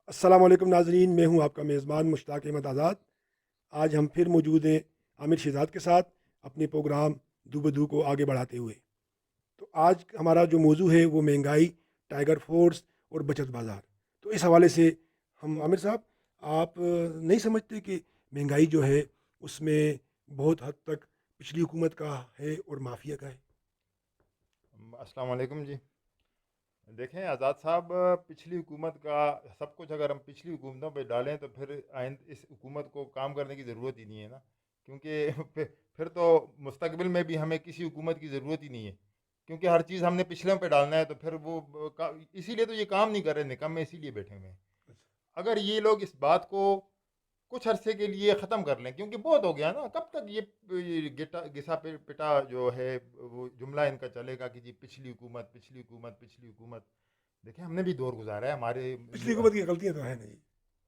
السلام علیکم ناظرین، میں ہوں آپ کا میزبان مشتاق احمد آزاد۔ آج ہم پھر موجود ہیں عامر شہزاد کے ساتھ اپنے پروگرام دو بدو کو آگے بڑھاتے ہوئے۔ تو آج ہمارا جو موضوع ہے وہ مہنگائی، ٹائیگر فورس اور بچت بازار۔ تو اس حوالے سے ہم عامر صاحب، آپ نہیں سمجھتے کہ مہنگائی جو ہے اس میں بہت حد تک پچھلی حکومت کا ہے اور مافیا کا ہے؟ السلام علیکم جی۔ دیکھیں آزاد صاحب، پچھلی حکومت کا سب کچھ اگر ہم پچھلی حکومتوں پہ ڈالیں تو پھر آئند اس حکومت کو کام کرنے کی ضرورت ہی نہیں ہے نا، کیونکہ پھر تو مستقبل میں بھی ہمیں کسی حکومت کی ضرورت ہی نہیں ہے، کیونکہ ہر چیز ہم نے پچھلے پہ ڈالنا ہے، تو پھر وہ اسی لیے تو یہ کام نہیں کر رہے، نکمے اسی لیے بیٹھے ہوئے ہیں۔ اگر یہ لوگ اس بات کو کچھ عرصے کے لیے ختم کر لیں، کیونکہ بہت ہو گیا نا، کب تک یہ گسا پٹا جو ہے وہ جملہ ان کا چلے گا کہ جی پچھلی حکومت پچھلی حکومت پچھلی حکومت۔ دیکھیں ہم نے بھی دور گزارا ہے، ہمارے پچھلی حکومت کی غلطیاں تو ہیں نہیں؟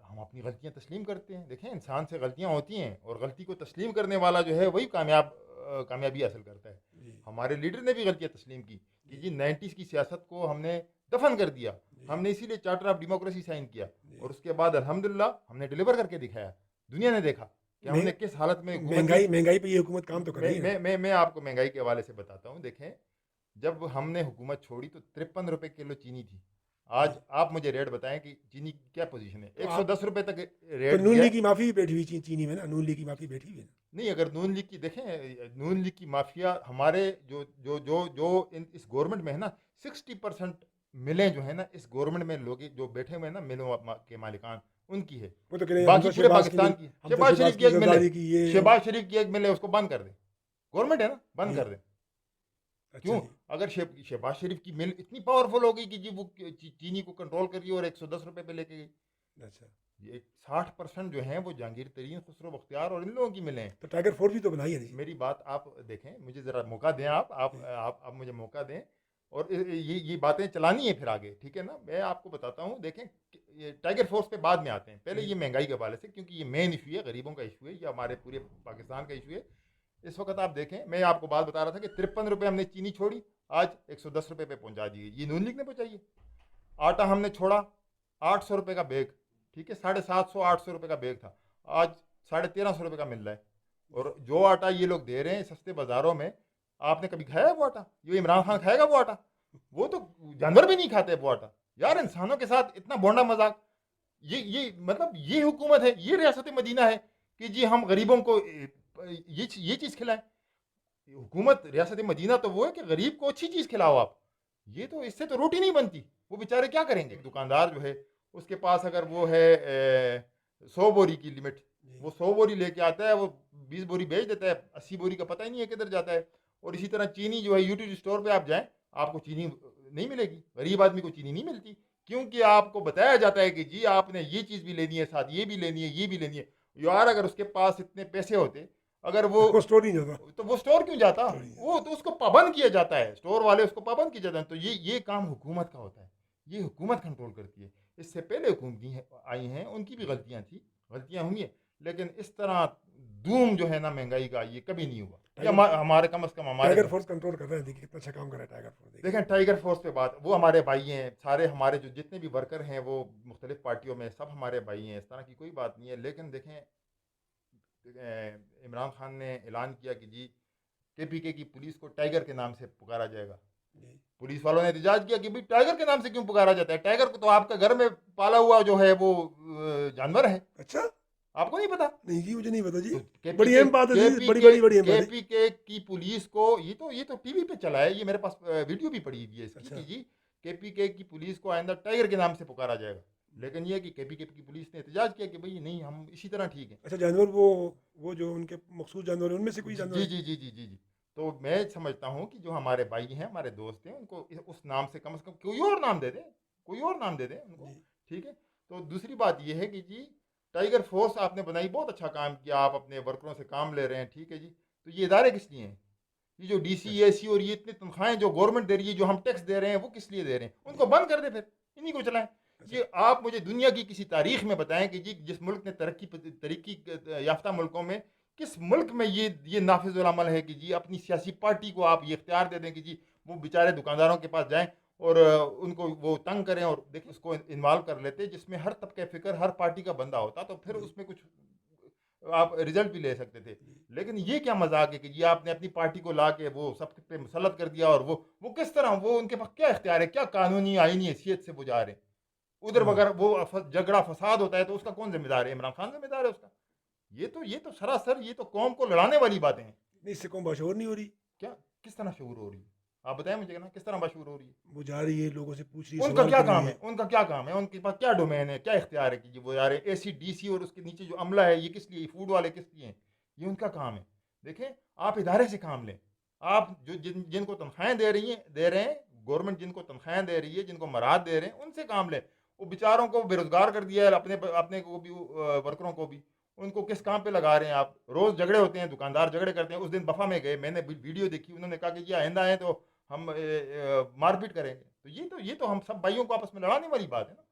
ہم اپنی غلطیاں تسلیم کرتے ہیں۔ دیکھیں انسان سے غلطیاں ہوتی ہیں، اور غلطی کو تسلیم کرنے والا جو ہے وہی کامیابی حاصل کرتا ہے۔ جی ہمارے لیڈر نے بھی غلطیاں تسلیم کی کہ جی جی 90s کی سیاست کو ہم نے دفن کر دیا، جی ہم نے اسی لیے چارٹر آف ڈیموکریسی سائن کیا، جی اور اس کے بعد الحمدللہ ہم نے ڈلیور کر کے دکھایا، دنیا نے دیکھا کہ ہم نے کس حالت میں حکومت کی۔ مہنگائی پہ یہ حکومت کام تو کر رہی ہے نا؟ میں آپ کو مہنگائی کے حوالے سے بتاتا ہوں۔ دیکھیں جب ہم نے حکومت چھوڑی تو 53 روپے کلو چینی تھی، آج جی آپ مجھے ریٹ بتائیں کہ چینی کی کیا پوزیشن ہے؟ تو ایک سو آپ دس روپے تک تو ریٹ نون گیا لیگ ہے۔ کی معافی بھی بیٹھی ہوئی چینی میں نا، نون لیگ کی معافی بیٹھی ہوئی ہے نا؟ نہیں، اگر نون لیگ کی دیکھیں، نون لیگ کی مافیا ہمارے جو اس گورنمنٹ میں ہے نا، 60% ملیں جو ہے نا اس گورنمنٹ میں، لوگ جو بیٹھے ہوئے ہیں نا ملوں کے مالکان، ان کی ہے، وہ تو کہہ رہے ہیں ہم باقی تو پورے شہباز کی مل، پاکستان کی۔ ہم تو شہباز شہباز شریف کی کی ایک مل ہے، زرداری کی یہ شہباز شریف کی ایک مل ہے، اس کو بند کر دیں، گورنمنٹ ہے نا، بند جی کر دیں۔ اچھا کیوں؟ جی اگر شہباز شریف کی مل اتنی پاورفل ہوگی کہ جی وہ چینی کو کنٹرول کر رہی ہے اور 110 روپے پہ لے کے گئی، اچھا، یہ 60% جو ہیں وہ جہانگیر ترین، خسرو بختیار اور ان لوگوں کی ملیں ہیں۔ تو ٹائیگر فورس بھی تو بنائی ہے جی؟ میری بات آپ دیکھیں، مجھے ذرا موقع دیں، آپ آپ جی آپ آپ مجھے موقع دیں، اور یہ باتیں چلانی ہے پھر آگے، ٹھیک ہے نا؟ میں آپ کو بتاتا ہوں، دیکھیں یہ ٹائیگر فورس پہ بعد میں آتے ہیں، پہلے جی یہ مہنگائی کے حوالے سے، کیونکہ یہ مین ایشو ہے، غریبوں کا ایشو ہے، یہ ہمارے پورے پاکستان کا ایشو ہے۔ اس وقت آپ دیکھیں، میں آپ کو بات بتا رہا تھا کہ 53 روپے ہم نے چینی چھوڑی، آج 110 روپے پہ پہنچا دی گئی، یہ نون لیگ نے پہنچائی ہے۔ آٹا ہم نے چھوڑا، 800 روپے کا بیگ، ٹھیک ہے، 750 800 روپے کا بیگ تھا، آج 1350 روپے کا مل رہا ہے۔ اور جی جو آٹا یہ لوگ دے رہے ہیں سستے بازاروں میں، آپ نے کبھی کھایا ہے وہ آٹا؟ یہ عمران خان کھائے گا وہ آٹا؟ وہ تو جانور بھی نہیں کھاتے وہ آٹا۔ یار اچھا انسانوں کے ساتھ اتنا بونڈا مذاق! یہ مطلب یہ حکومت ہے، یہ ریاست مدینہ ہے کہ جی ہم غریبوں کو یہ چیز کھلائیں؟ حکومت ریاست مدینہ تو وہ ہے کہ غریب کو اچھی چیز کھلاؤ آپ، یہ تو اس سے تو روٹی نہیں بنتی، وہ بیچارے کیا کریں گے؟ دکاندار جو ہے اس کے پاس اگر وہ ہے 100 بوری کی لمٹ، جی وہ 100 بوری لے کے آتا ہے، وہ 20 بوری بیچ دیتا ہے، 80 بوری کا پتہ ہی نہیں ہے کدھر جاتا ہے۔ اور اسی طرح چینی جو ہے یوٹیلیٹی اسٹور پہ آپ جائیں، آپ کو چینی نہیں ملے گی، غریب آدمی کو چینی نہیں ملتی، کیونکہ آپ کو بتایا جاتا ہے کہ جی آپ نے یہ چیز بھی لینی ہے، ساتھ یہ بھی لینی ہے، یہ بھی لینی ہے۔ یار اگر اس کے پاس اتنے پیسے ہوتے، اگر وہ، وہ اسٹور نہیں جاتا، تو وہ اسٹور کیوں جاتا؟ اسٹور نہیں وہ تو اس کو پابند کیا جاتا ہے، اسٹور والے اس کو پابند کیا جاتا ہے، تو یہ کام حکومت کا ہوتا ہے، یہ حکومت کنٹرول کرتی ہے۔ اس سے پہلے حکومتیں آئی ہیں، ان کی بھی غلطیاں تھیں، غلطیاں ہوئی ہیں، لیکن اس طرح دوم جو ہے نا مہنگائی کا، یہ کبھی نہیں ہوا، یہ ٹائیگر ہمارے کم از کم ہمارے ٹائیگر فورس کنٹرول کر رہے ہیں، دیکھیے کتنا اچھا کام کر رہا ہے ٹائیگر فورس، دیکھیے۔ دیکھیں ٹائیگر فورس پہ بات، وہ ہمارے بھائی ہیں سارے، ہمارے جو جتنے بھی ورکر ہیں وہ مختلف پارٹیوں میں، سب ہمارے بھائی ہیں، اس طرح کی کوئی بات نہیں ہے، لیکن دیکھیں عمران خان نے اعلان کیا کہ جی KPK کی پولیس کو ٹائیگر کے نام سے پکارا جائے گا۔ جی پولیس والوں نے احتجاج کیا کہ بھائی ٹائیگر کے نام سے کیوں پکارا جاتا ہے؟ ٹائیگر کو تو آپ کا گھر میں پالا ہوا جو ہے وہ جانور ہے، اچھا، آپ کو نہیں پتا؟ نہیں جی مجھے نہیں پتا جی، تو کے پی بڑی کے اہم بات ہے کے جی، پی بڑی کے بڑی بڑی اہم کے بات ہے۔ پی کے کی پولیس کو، یہ تو ٹی وی پہ چلا ہے، یہ میرے پاس ویڈیو بھی پڑی ہوئی ہے اس کی اچھا کہ جی KPK کی پولیس کو آئندہ ٹائیگر کے نام سے پکارا جائے گا، لیکن یہ کہ KPK کی پولیس نے احتجاج کیا کہ بھئی نہیں، ہم اسی طرح ٹھیک ہیں۔ اچھا، جانور وہ جو ان کے مخصوص جانور ہیں ان میں سے کوئی جی جانور جی ہے؟ جی جی جی جی جی تو میں سمجھتا ہوں کہ جو ہمارے بھائی ہیں، ہمارے دوست ہیں، ان کو اس نام سے کم کوئی اور نام دے دیں، کوئی اور نام دے دیں ان کو، جی ٹھیک ہے؟ تو دوسری بات یہ ہے کہ جی ٹائیگر فورس آپ نے بنائی، بہت اچھا کام کیا، آپ اپنے ورکروں سے کام لے رہے ہیں، ٹھیک ہے جی، تو یہ ادارے کس لیے ہیں؟ یہ جو اچھا DCAC اور یہ اتنی تنخواہیں جو گورنمنٹ دے رہی ہے، جو ہم ٹیکس دے رہے ہیں، وہ کس لیے دے رہے ہیں؟ ان کو جی بند کر دیں، پھر انہیں کو چلائیں۔ اچھا یہ آپ مجھے دنیا کی کسی تاریخ میں بتائیں کہ جی جس ملک نے ترقی یافتہ ملکوں میں، کس ملک میں یہ نافذ العمل ہے کہ جی اپنی سیاسی پارٹی کو آپ یہ اختیار دے دیں کہ جی وہ بیچارے دکانداروں کے پاس جائیں اور ان کو وہ تنگ کریں اور دیکھیں اس کو انوالو کر لیتے جس میں ہر طبقہ فکر ہر پارٹی کا بندہ ہوتا تو پھر اس میں کچھ آپ رزلٹ بھی لے سکتے تھے. لیکن یہ کیا مذاق ہے کہ یہ آپ نے اپنی پارٹی کو لا کے وہ سب پہ مسلط کر دیا, اور وہ کس طرح, وہ ان کے پاس کیا اختیار ہے, کیا قانونی آئینی حیثیت سے وہ جا رہے ہیں ادھر. اگر وہ جھگڑا فساد ہوتا ہے تو اس کا کون ذمہ دار ہے؟ عمران خان ذمہ دار ہے اس کا. یہ تو سراسر یہ تو قوم کو لڑانے والی باتیں ہیں. اس سے قوم باشعور نہیں ہو رہی. کیا کس طرح شعور ہو رہی ہے؟ آپ بتائیں مجھے نا کس طرح باشعور ہو رہی ہے؟ وہ جا رہی ہے, لوگوں سے پوچھ رہی ہے, ان کا سوال کیا کر کام رہی ہے, ان کا کیا کام ہے, ان کے پاس کیا ڈومین ہے, کیا اختیار ہے کہ وہ یار اے سی ڈی سی اور اس کے نیچے جو عملہ ہے یہ کس لیے, فوڈ والے کس لیے ہیں, یہ ان کا کام ہے. دیکھیں آپ ادارے سے کام لیں. آپ جو جن کو تنخواہیں دے رہے ہیں گورنمنٹ, جن کو تنخواہیں دے رہی ہے, جن کو مراد دے رہے ہیں, ان سے کام لیں. وہ بیچاروں کو بے روزگار کر دیا ہے, اپنے کو بھی, ورکروں کو بھی. ان کو کس کام پہ لگا رہے ہیں آپ؟ روز جھگڑے ہوتے ہیں, دکاندار جھگڑے کرتے ہیں. اس دن بفا میں گئے, میں نے ویڈیو دیکھی, انہوں نے کہا کہ یہ آئندہ ہیں تو ہم مار پیٹ کریں گے. تو یہ تو ہم سب بھائیوں کو آپس میں لڑانے والی بات ہے نا.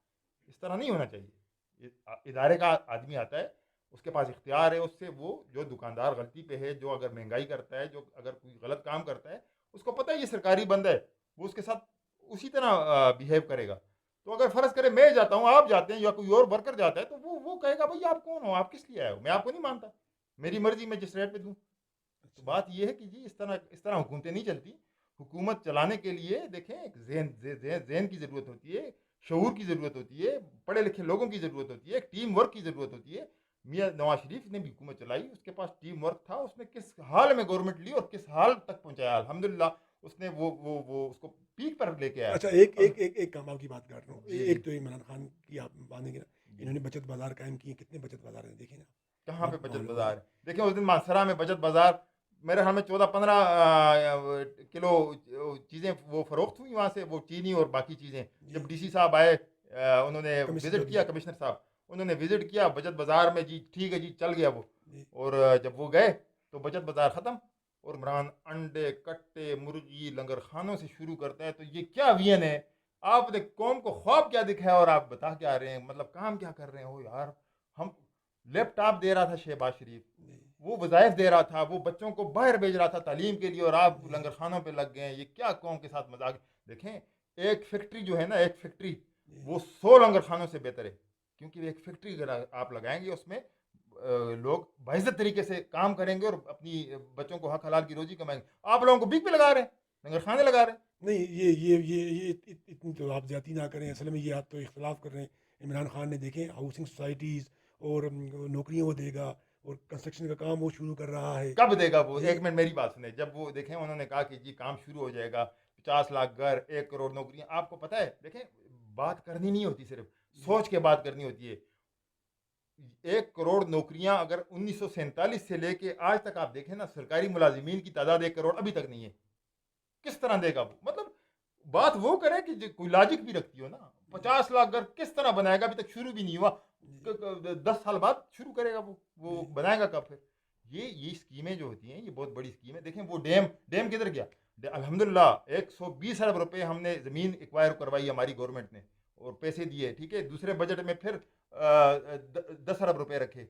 اس طرح نہیں ہونا چاہیے. ادارے کا آدمی آتا ہے, اس کے پاس اختیار ہے, اس سے وہ جو دکاندار غلطی پہ ہے, جو اگر مہنگائی کرتا ہے, جو اگر کوئی غلط کام کرتا ہے, اس کو پتہ ہے یہ سرکاری بندہ ہے, وہ اس کے ساتھ اسی طرح بیہیو کرے گا. تو اگر فرض کرے میں جاتا ہوں, آپ جاتے ہیں, یا کوئی اور ورکر جاتا ہے, تو وہ کہے گا بھائی آپ کون ہو, آپ کس لیے آئے ہو, میں آپ کو نہیں مانتا, میری مرضی میں جس ریٹ پہ دوں. تو بات یہ ہے کہ جی اس طرح حکومتیں نہیں چلتی. حکومت چلانے کے لیے دیکھیں ایک ذہن کی ضرورت ہوتی ہے, شعور کی ضرورت ہوتی ہے, پڑھے لکھے لوگوں کی ضرورت ہوتی ہے, ایک ٹیم ورک کی ضرورت ہوتی ہے. میاں نواز شریف نے بھی حکومت چلائی, اس کے پاس ٹیم ورک تھا, اس نے کس حال میں گورنمنٹ لی اور کس حال تک پہنچایا. الحمدللہ اس نے وہ اس کو پیک پر لے کے آیا. اچھا, ایک کام آپ کی بات کر رہا ہوں. جی ایک تو عمران خان کی آپ مانیں گے نا, انہوں نے بچت بازار قائم کیے, کتنے بچت بازار ہیں دیکھیں نا. کہاں پہ بچت بازار ہے؟ دیکھیں اس دن مانسرا میں بچت بازار میرے خیال میں 14-15 کلو چیزیں وہ فروخت ہوئی وہاں سے, وہ چینی اور باقی چیزیں. جب ڈی سی صاحب آئے, انہوں نے وزٹ کیا, کمشنر صاحب انہوں نے وزٹ کیا بچت بازار میں, جی ٹھیک ہے جی چل گیا وہ. اور جب وہ گئے تو بچت بازار ختم, اور عمران انڈے کٹے مرغی لنگر خانوں سے شروع کرتا ہے. تو یہ کیا وین ہے؟ آپ نے قوم کو خواب کیا دکھایا اور آپ بتا کیا رہے ہیں, مطلب کام کیا کر رہے ہو یار. ہم لیپ ٹاپ دے رہا تھا شہباز شریف, وہ وظائف دے رہا تھا, وہ بچوں کو باہر بھیج رہا تھا تعلیم کے لیے, اور آپ لنگر خانوں پہ لگ گئے ہیں. یہ کیا قوم کے ساتھ مذاق. دیکھیں ایک فیکٹری جو ہے نا, ایک فیکٹری وہ 100 لنگر خانوں سے بہتر ہے. کیونکہ ایک فیکٹری اگر آپ لگائیں گے, اس میں لوگ باعزت طریقے سے کام کریں گے اور اپنی بچوں کو حق حلال کی روزی کمائیں گے. آپ لوگوں کو بک پہ لگا رہے ہیں, لنگر خانے لگا رہے ہیں. نہیں, یہ اتنی تو آپ زیادتی نہ کریں. اصل میں یہ آپ تو اختلاف کر رہے ہیں. عمران خان نے دیکھیں ہاؤسنگ سوسائٹیز اور نوکریاں وہ دے گا, اور کنسٹرکشن کا کام وہ شروع کر رہا ہے. کب دے گا وہ؟ ایک منٹ میری بات سنیں. جب وہ دیکھیں انہوں نے کہا کہ جی کام شروع ہو جائے گا, 50 لاکھ گھر, 1 کروڑ نوکریاں. آپ کو پتہ ہے دیکھیں بات کرنی نہیں ہوتی, صرف سوچ کے بات کرنی ہوتی ہے. 1 کروڑ نوکریاں اگر 1947 سے لے کے آج تک آپ دیکھیں نا, سرکاری ملازمین کی تعداد 1 کروڑ ابھی تک نہیں ہے. کس طرح دے گا وہ؟ مطلب بات وہ کرے کہ کوئی لاجک بھی رکھتی ہو نا. 50 لاکھ گھر کس طرح بنائے گا؟ ابھی تک شروع بھی نہیں ہوا. 10 سال بعد شروع کرے گا, وہ بنائے گا کب پھر؟ یہ اسکیمیں جو ہوتی ہیں یہ بہت بڑی اسکیم ہے. دیکھیں وہ ڈیم کدھر گیا؟ الحمدللہ 120 ارب روپے ہم نے زمین ایکوائر کروائی ہماری گورنمنٹ نے, اور پیسے دیے. ٹھیک ہے, دوسرے بجٹ میں پھر 10 ارب روپے رکھے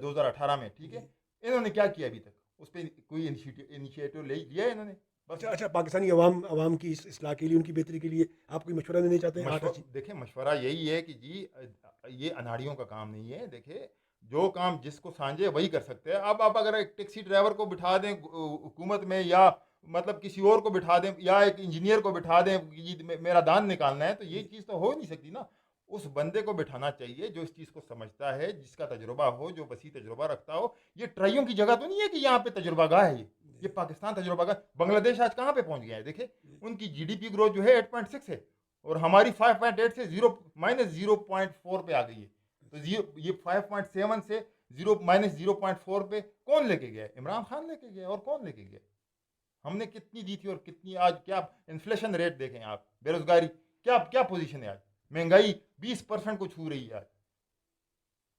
2018 میں. ٹھیک ہے, انہوں نے کیا کیا ابھی تک؟ اس پہ کوئی انیشیٹو لیا ہے انہوں نے؟ اچھا, پاکستانی عوام کی اصلاح کے لیے, ان کی بہتری کے لیے آپ کوئی مشورہ دینا چاہتے ہیں؟ دیکھیں مشورہ یہی ہے کہ جی یہ اناڑیوں کا کام نہیں ہے. دیکھیں جو کام جس کو سانجے وہی کر سکتے ہیں. اب آپ اگر ایک ٹیکسی ڈرائیور کو بٹھا دیں حکومت میں, یا مطلب کسی اور کو بٹھا دیں, یا ایک انجینئر کو بٹھا دیں جی میرا دان نکالنا ہے, تو یہ چیز تو ہو نہیں سکتی نا. اس بندے کو بٹھانا چاہیے جو اس چیز کو سمجھتا ہے, جس کا تجربہ ہو, جو وسیع تجربہ رکھتا ہو. یہ ٹرائیوں کی جگہ تو نہیں ہے کہ یہاں پہ تجربہ گاہ ہے. یہ پاکستان تجربہ گاہ. بنگلہ دیش آج کہاں پہ پہنچ گیا ہے؟ دیکھیں ان کی جی ڈی پی گروتھ جو ہے 8.6 ہے, اور ہماری 5.8 سے -0.4 پہ آ گئی ہے. تو یہ 5.7 سے -0.4 پہ کون لے کے گیا؟ عمران خان لے کے گیا. اور کون لے کے گیا؟ ہم نے کتنی دی تھی اور کتنی آج. کیا انفلیشن ریٹ دیکھیں آپ, بے روزگاری کیا پوزیشن ہے آج, مہنگائی 20% کو چھو رہی ہے آج.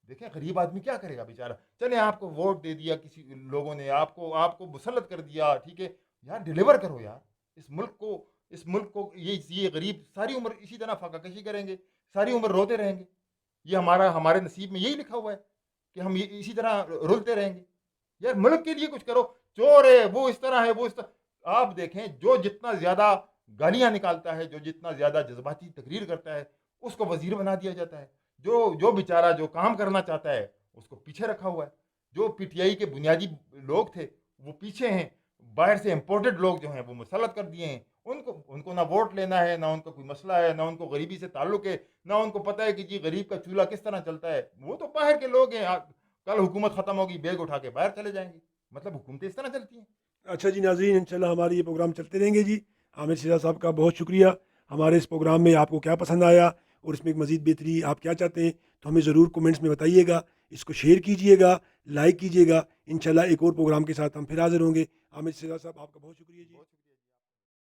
دیکھیں غریب آدمی کیا کرے گا بیچارہ. چلے آپ کو ووٹ دے دیا کسی لوگوں نے, آپ کو مسلط کر دیا, ٹھیک ہے یار ڈیلیور کرو یار. اس ملک کو یہ غریب ساری عمر اسی طرح فاقہ کشی کریں گے, ساری عمر روتے رہیں گے. یہ ہمارے نصیب میں یہی لکھا ہوا ہے کہ ہم اسی طرح رولتے رہیں گے. یار ملک کے لیے کچھ کرو. چور ہے وہ اس طرح ہے, وہ اس طرح. آپ دیکھیں جو جتنا زیادہ گالیاں نکالتا ہے, جو جتنا زیادہ جذباتی تقریر کرتا ہے, اس کو وزیر بنا دیا جاتا ہے. جو بیچارہ جو کام کرنا چاہتا ہے اس کو پیچھے رکھا ہوا ہے. جو پی ٹی آئی کے بنیادی لوگ تھے وہ پیچھے ہیں, باہر سے امپورٹڈ لوگ جو ہیں وہ مسلط کر دیے ہیں. ان کو نہ ووٹ لینا ہے, نہ ان کا کوئی مسئلہ ہے, نہ ان کو غریبی سے تعلق ہے, نہ ان کو پتہ ہے کہ جی غریب کا چولہا کس طرح چلتا ہے. وہ تو باہر کے لوگ ہیں, کل حکومت ختم ہوگی بیگ اٹھا کے باہر چلے جائیں گے. مطلب حکومتیں اس طرح چلتی ہیں. اچھا جی ناظرین، انشاءاللہ ہمارے یہ پروگرام چلتے رہیں گے جی. عامر شہزاد صاحب کا بہت شکریہ. ہمارے اس پروگرام میں آپ کو کیا پسند آیا اور اس میں مزید بہتری آپ کیا چاہتے ہیں تو ہمیں ضرور کومنٹس میں بتائیے گا. اس کو شیئر کیجیے گا, لائک کیجیے گا. انشاءاللہ ایک اور پروگرام کے ساتھ ہم پھر حاضر ہوں گے. عامر شہزاد صاحب آپ کا بہت شکریہ جی. بہت شکریہ.